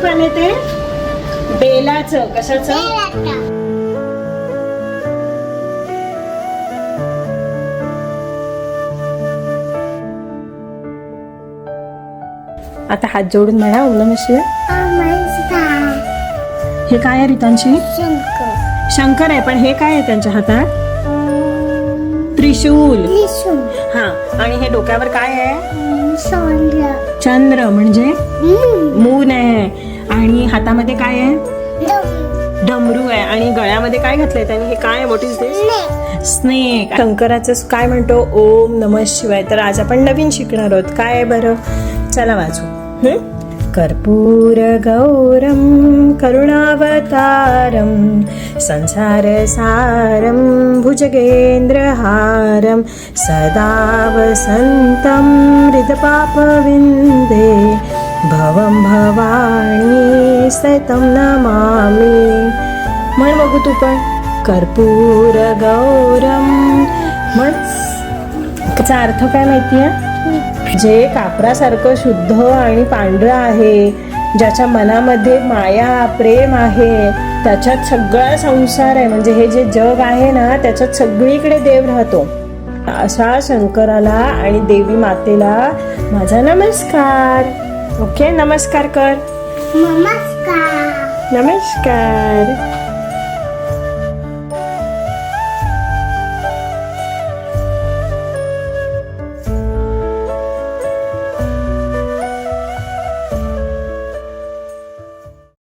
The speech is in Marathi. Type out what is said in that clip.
फळ आहे ते? बेलाचं. कशाचं? आता हात जोडून म्हणा ओम नमः शिवाय. हे काय आहे रितांशी? शंकर आहे. पण हे काय आहे त्यांच्या हातात? त्रिशूल. हा. आणि हे डोक्यावर काय आहे? चंद्र म्हणजे मून आहे. आणि हातामध्ये काय आहे? डमरू आहे. आणि गळ्यामध्ये काय घातलंय त्याने? हे काय? What is this? स्नेक. शंकराचं काय म्हणतो? ओम नमः शिवाय. तर आज आपण नवीन शिकणार आहोत. काय आहे बरं? चला वाचू. कर्पूर गौरम करुणावतारम संसार सारम भुजगेंद्रहारम सदा वसंतम हृदपापविंदे भवं भवानी सतम नमामि. म्हण बघू तू पण. कर्पूर गौरम म्हण. त्याचा अर्थ काय माहितीये? जे कापरासारखं शुद्ध आणि पांढरं आहे, ज्याच्या मनामध्ये माया प्रेम आहे, त्याच्यात सगळा संसार आहे. म्हणजे हे जे जग आहे ना, त्याच्यात सगळीकडे देव राहतो. अशा शंकराला आणि देवी मातेला माझा नमस्कार. ओके, नमस्कार कर. नमस्कार. नमस्कार.